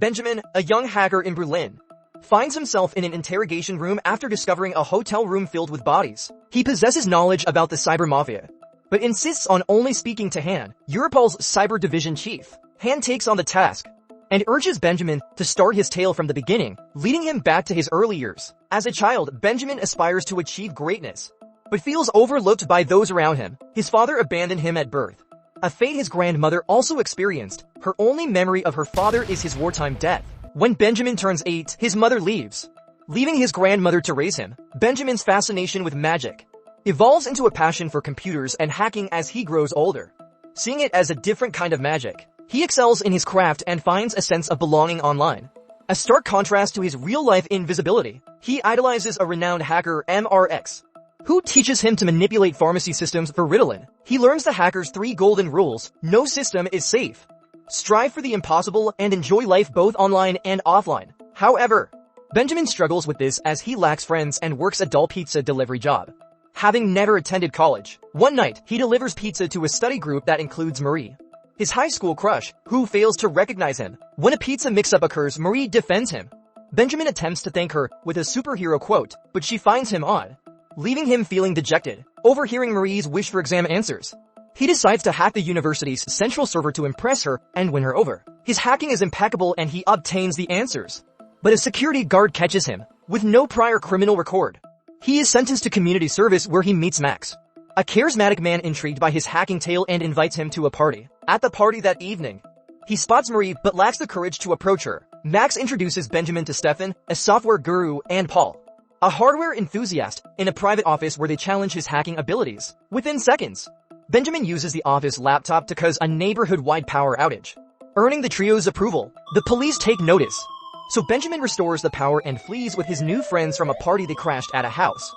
Benjamin, a young hacker in Berlin, finds himself in an interrogation room after discovering a hotel room filled with bodies. He possesses knowledge about the cyber mafia, but insists on only speaking to Han, Europol's cyber division chief. Han takes on the task and urges Benjamin to start his tale from the beginning, leading him back to his early years. As a child, Benjamin aspires to achieve greatness, but feels overlooked by those around him. His father abandoned him at birth, a fate his grandmother also experienced. Her only memory of her father is his wartime death. When Benjamin turns 8, his mother leaves, leaving his grandmother to raise him. Benjamin's fascination with magic evolves into a passion for computers and hacking as he grows older. Seeing it as a different kind of magic, he excels in his craft and finds a sense of belonging online. A stark contrast to his real-life invisibility. He idolizes a renowned hacker, MRX, who teaches him to manipulate pharmacy systems for Ritalin. He learns the hacker's 3 golden rules: no system is safe, strive for the impossible, and enjoy life both online and offline. However, Benjamin struggles with this as he lacks friends and works a dull pizza delivery job. Having never attended college, one night he delivers pizza to a study group that includes Marie, his high school crush, who fails to recognize him. When a pizza mix-up occurs, Marie defends him. Benjamin attempts to thank her with a superhero quote, but she finds him odd, leaving him feeling dejected. Overhearing Marie's wish for exam answers, he decides to hack the university's central server to impress her and win her over. His hacking is impeccable and he obtains the answers, but a security guard catches him with no prior criminal record. He is sentenced to community service where he meets Max, a charismatic man intrigued by his hacking tale and invites him to a party. At the party that evening, he spots Marie but lacks the courage to approach her. Max introduces Benjamin to Stefan, a software guru, and Paul, a hardware enthusiast, in a private office where they challenge his hacking abilities. Within seconds, Benjamin uses the office laptop to cause a neighborhood-wide power outage, earning the trio's approval. The police take notice, so Benjamin restores the power and flees with his new friends from a party they crashed at a house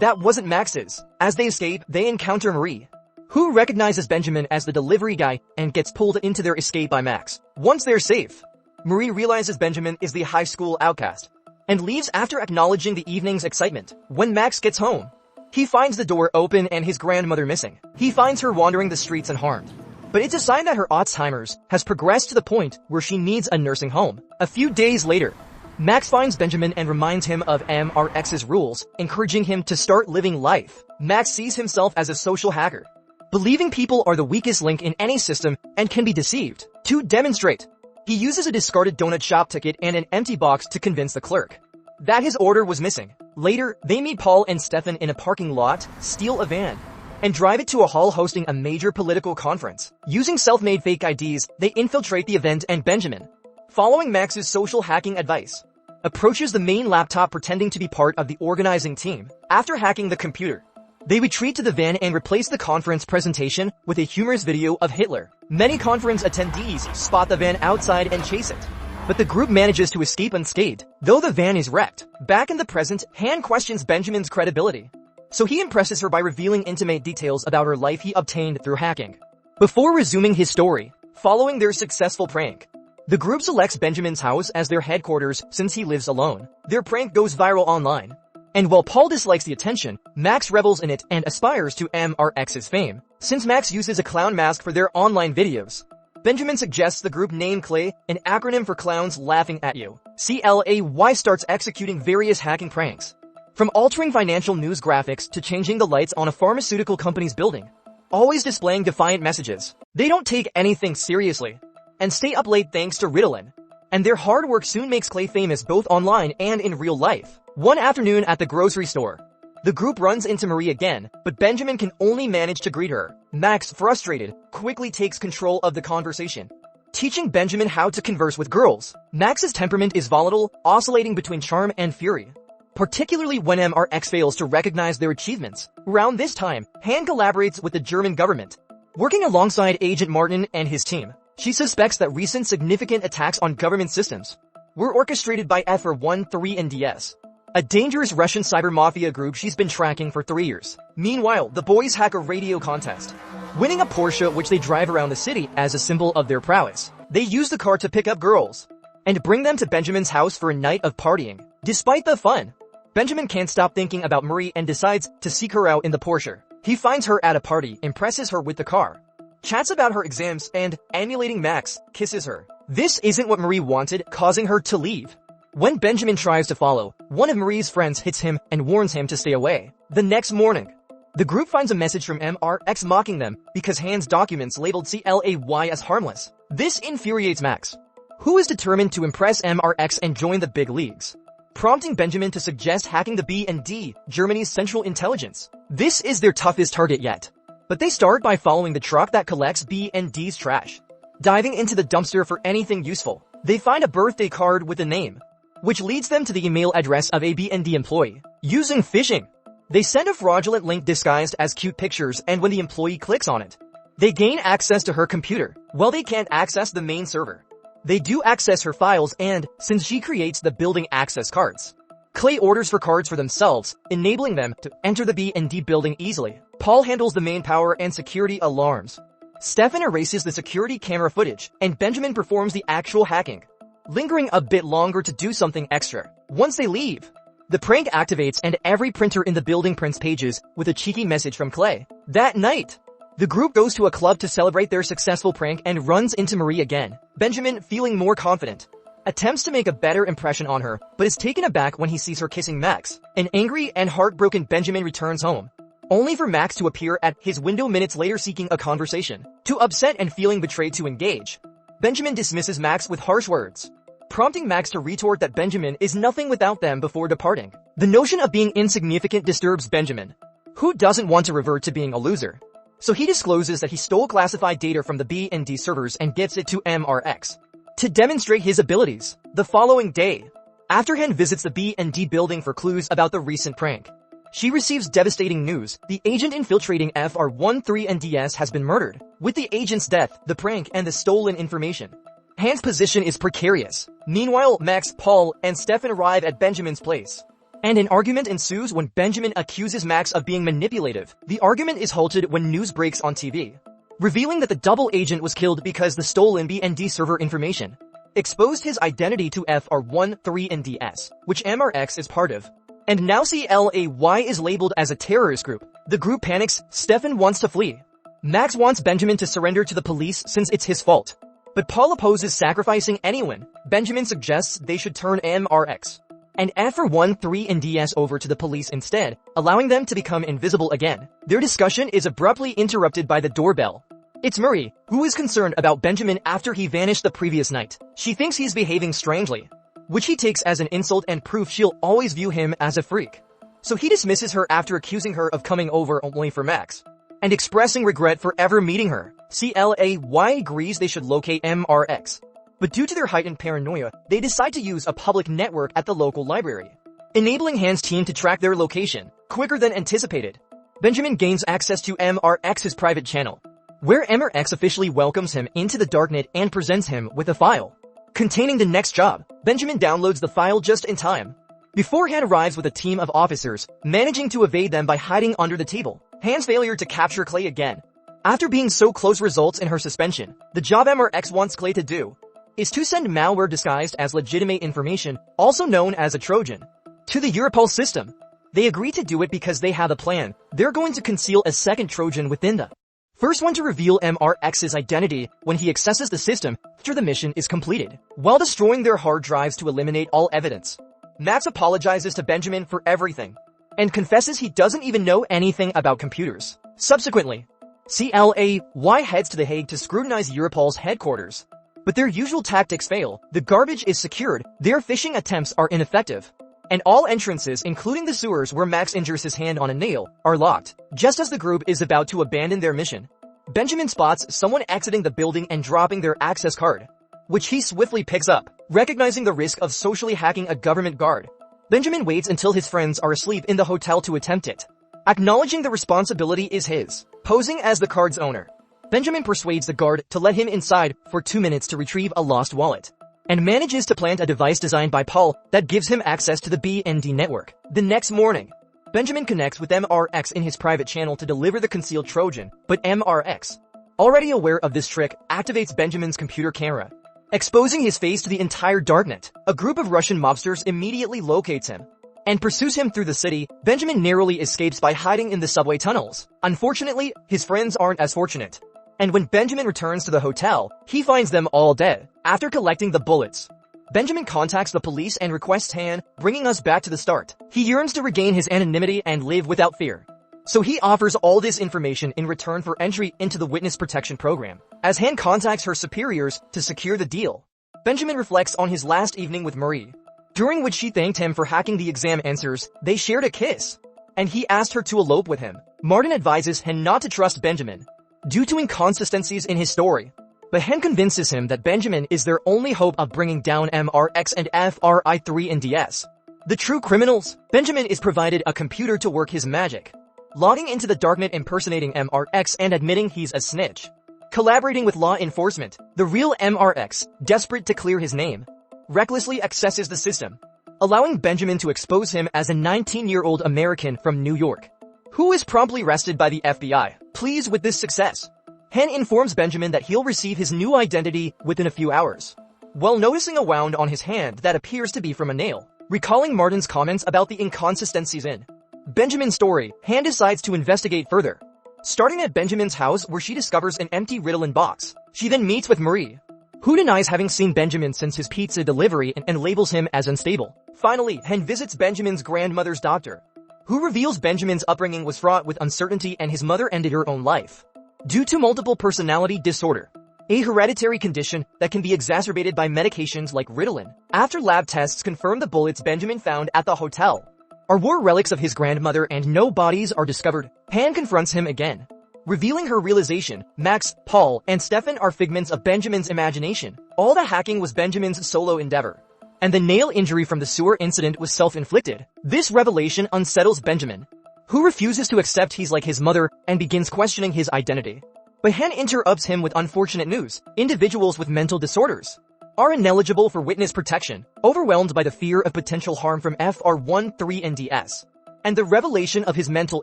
that wasn't Max's. As they escape, they encounter Marie, who recognizes Benjamin as the delivery guy and gets pulled into their escape by Max. Once they're safe, Marie realizes Benjamin is the high school outcast and leaves after acknowledging the evening's excitement. When Max gets home, he finds the door open and his grandmother missing. He finds her wandering the streets unharmed, but it's a sign that her Alzheimer's has progressed to the point where she needs a nursing home. A few days later, Max finds Benjamin and reminds him of MRX's rules, encouraging him to start living life. Max sees himself as a social hacker, believing people are the weakest link in any system and can be deceived. To demonstrate, he uses a discarded donut shop ticket and an empty box to convince the clerk that his order was missing. Later, they meet Paul and Stefan in a parking lot, steal a van, and drive it to a hall hosting a major political conference. Using self-made fake IDs, they infiltrate the event and Benjamin, following Max's social hacking advice, approaches the main laptop pretending to be part of the organizing team. After hacking the computer, they retreat to the van and replace the conference presentation with a humorous video of Hitler. Many conference attendees spot the van outside and chase it, but the group manages to escape unscathed, though the van is wrecked. Back in the present, Han questions Benjamin's credibility, so he impresses her by revealing intimate details about her life he obtained through hacking. Before resuming his story, following their successful prank, the group selects Benjamin's house as their headquarters since he lives alone. Their prank goes viral online, and while Paul dislikes the attention, Max revels in it and aspires to MRX's fame. Since Max uses a clown mask for their online videos, Benjamin suggests the group name CLAY, an acronym for Clowns Laughing at You. CLAY starts executing various hacking pranks, from altering financial news graphics to changing the lights on a pharmaceutical company's building, always displaying defiant messages. They don't take anything seriously and stay up late thanks to Ritalin, and their hard work soon makes Clay famous both online and in real life. One afternoon at the grocery store, the group runs into Marie again, but Benjamin can only manage to greet her. Max, frustrated, quickly takes control of the conversation, teaching Benjamin how to converse with girls. Max's temperament is volatile, oscillating between charm and fury, particularly when MRX fails to recognize their achievements. Around this time, Han collaborates with the German government, working alongside Agent Martin and his team. She suspects that recent significant attacks on government systems were orchestrated by FR-13 and DS, a dangerous Russian cyber mafia group she's been tracking for 3 years. Meanwhile, the boys hack a radio contest, winning a Porsche which they drive around the city as a symbol of their prowess. They use the car to pick up girls and bring them to Benjamin's house for a night of partying. Despite the fun, Benjamin can't stop thinking about Marie and decides to seek her out in the Porsche. He finds her at a party, impresses her with the car, chats about her exams, and, emulating Max, kisses her. This isn't what Marie wanted, causing her to leave. When Benjamin tries to follow, one of Marie's friends hits him and warns him to stay away. The next morning, the group finds a message from MRX mocking them because Han's documents labeled CLAY as harmless. This infuriates Max, who is determined to impress MRX and join the big leagues, prompting Benjamin to suggest hacking the BND, Germany's central intelligence. This is their toughest target yet. But they start by following the truck that collects BND's trash. Diving into the dumpster for anything useful, they find a birthday card with a name, which leads them to the email address of a BND employee. Using phishing, they send a fraudulent link disguised as cute pictures, and when the employee clicks on it, they gain access to her computer. While they can't access the main server, they do access her files, and, since she creates the building access cards, Clay orders for cards for themselves, enabling them to enter the BND building easily. Paul handles the main power and security alarms. Stefan erases the security camera footage, and Benjamin performs the actual hacking, lingering a bit longer to do something extra. Once they leave, the prank activates and every printer in the building prints pages with a cheeky message from Clay. That night, the group goes to a club to celebrate their successful prank and runs into Marie again. Benjamin, feeling more confident, attempts to make a better impression on her, but is taken aback when he sees her kissing Max. An angry and heartbroken Benjamin returns home, only for Max to appear at his window minutes later seeking a conversation. Too upset and feeling betrayed to engage, Benjamin dismisses Max with harsh words, prompting Max to retort that Benjamin is nothing without them before departing. The notion of being insignificant disturbs Benjamin, who doesn't want to revert to being a loser. So he discloses that he stole classified data from the BND servers and gives it to MRX to demonstrate his abilities. The following day, after Han visits the BND building for clues about the recent prank, she receives devastating news. The agent infiltrating FR13NDS has been murdered. With the agent's death, the prank, and the stolen information, Han's position is precarious. Meanwhile, Max, Paul, and Stefan arrive at Benjamin's place, and an argument ensues when Benjamin accuses Max of being manipulative. The argument is halted when news breaks on TV, revealing that the double agent was killed because the stolen BND server information exposed his identity to FR13NDS, which MRX is part of. And now CLAY is labeled as a terrorist group. The group panics. Stefan wants to flee. Max wants Benjamin to surrender to the police since it's his fault, but Paul opposes sacrificing anyone. Benjamin suggests they should turn MRX and FR13NDS over to the police instead, allowing them to become invisible again. Their discussion is abruptly interrupted by the doorbell. It's Marie, who is concerned about Benjamin after he vanished the previous night. She thinks he's behaving strangely, which he takes as an insult and proof she'll always view him as a freak. So he dismisses her after accusing her of coming over only for Max, and expressing regret for ever meeting her. CLAY agrees they should locate MRX, but due to their heightened paranoia, they decide to use a public network at the local library, enabling Han's team to track their location quicker than anticipated. Benjamin gains access to MRX's private channel, where MRX officially welcomes him into the darknet and presents him with a file containing the next job. Benjamin downloads the file just in time before Han arrives with a team of officers, managing to evade them by hiding under the table. Han's failure to capture Clay again, after being so close, results in her suspension. The job MRX wants Clay to do is to send malware disguised as legitimate information, also known as a Trojan, to the Europol system. They agree to do it because they have a plan. They're going to conceal a second Trojan within the first one to reveal MRX's identity when he accesses the system after the mission is completed, while destroying their hard drives to eliminate all evidence. Max apologizes to Benjamin for everything and confesses he doesn't even know anything about computers. Subsequently, CLAY heads to The Hague to scrutinize Europol's headquarters, but their usual tactics fail. The garbage is secured, their phishing attempts are ineffective, and all entrances, including the sewers where Max injures his hand on a nail, are locked. Just as the group is about to abandon their mission, Benjamin spots someone exiting the building and dropping their access card, which he swiftly picks up. Recognizing the risk of socially hacking a government guard, Benjamin waits until his friends are asleep in the hotel to attempt it. Acknowledging the responsibility is his, posing as the card's owner, Benjamin persuades the guard to let him inside for 2 minutes to retrieve a lost wallet, and manages to plant a device designed by Paul that gives him access to the BND network. The next morning, Benjamin connects with MRX in his private channel to deliver the concealed Trojan, but MRX, already aware of this trick, activates Benjamin's computer camera, exposing his face to the entire darknet. A group of Russian mobsters immediately locates him and pursues him through the city. Benjamin narrowly escapes by hiding in the subway tunnels. Unfortunately, his friends aren't as fortunate, And when Benjamin returns to the hotel, he finds them all dead. After collecting the bullets, Benjamin contacts the police and requests Han, bringing us back to the start. He yearns to regain his anonymity and live without fear. So he offers all this information in return for entry into the witness protection program. As Han contacts her superiors to secure the deal, Benjamin reflects on his last evening with Marie, during which she thanked him for hacking the exam answers. They shared a kiss, and he asked her to elope with him. Martin advises Han not to trust Benjamin due to inconsistencies in his story, but Han convinces him that Benjamin is their only hope of bringing down MRX and FRI3 in DS. The true criminals. Benjamin is provided a computer to work his magic, logging into the darknet, impersonating MRX and admitting he's a snitch. Collaborating with law enforcement, the real MRX, desperate to clear his name, recklessly accesses the system, allowing Benjamin to expose him as a 19-year-old American from New York, who is promptly arrested by the FBI. Pleased with this success, Han informs Benjamin that he'll receive his new identity within a few hours, while noticing a wound on his hand that appears to be from a nail. Recalling Martin's comments about the inconsistencies in Benjamin's story, Han decides to investigate further, starting at Benjamin's house where she discovers an empty Ritalin box. She then meets with Marie, who denies having seen Benjamin since his pizza delivery and labels him as unstable. Finally, Han visits Benjamin's grandmother's doctor, who reveals Benjamin's upbringing was fraught with uncertainty and his mother ended her own life due to multiple personality disorder, a hereditary condition that can be exacerbated by medications like Ritalin. After lab tests confirm the bullets Benjamin found at the hotel are war relics of his grandmother and no bodies are discovered, Han confronts him again, revealing her realization Max, Paul, and Stefan are figments of Benjamin's imagination. All the hacking was Benjamin's solo endeavor, and the nail injury from the sewer incident was self-inflicted. This revelation unsettles Benjamin, who refuses to accept he's like his mother and begins questioning his identity. But Han interrupts him with unfortunate news. Individuals with mental disorders are ineligible for witness protection, overwhelmed by the fear of potential harm from FR13 and DS. And the revelation of his mental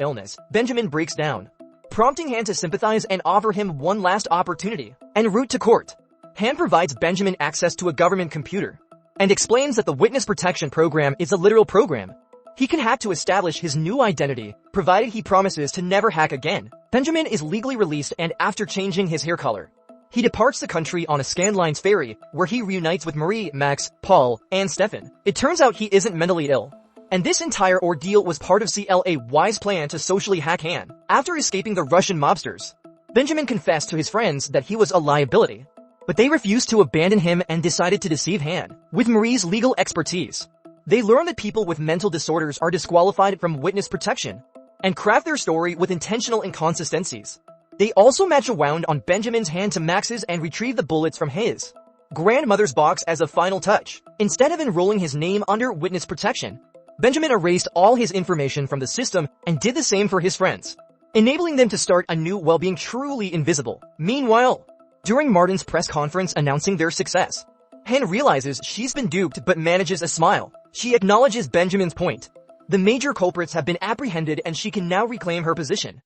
illness, Benjamin breaks down, prompting Han to sympathize and offer him one last opportunity. En route to court, Han provides Benjamin access to a government computer and explains that the witness protection program is a literal program he can hack to establish his new identity, provided he promises to never hack again. Benjamin is legally released and after changing his hair color, he departs the country on a Scandlines ferry where he reunites with Marie, Max, Paul, and Stefan. It turns out he isn't mentally ill, and this entire ordeal was part of CLAY's plan to socially hack Han. After escaping the Russian mobsters, Benjamin confessed to his friends that he was a liability, but they refused to abandon him and decided to deceive Han. With Marie's legal expertise, they learn that people with mental disorders are disqualified from witness protection and craft their story with intentional inconsistencies. They also match a wound on Benjamin's hand to Max's and retrieve the bullets from his grandmother's box as a final touch. Instead of enrolling his name under witness protection, Benjamin erased all his information from the system and did the same for his friends, enabling them to start anew while being truly invisible. Meanwhile, during Martin's press conference announcing their success, Han realizes she's been duped but manages a smile. She acknowledges Benjamin's point. The major culprits have been apprehended and she can now reclaim her position.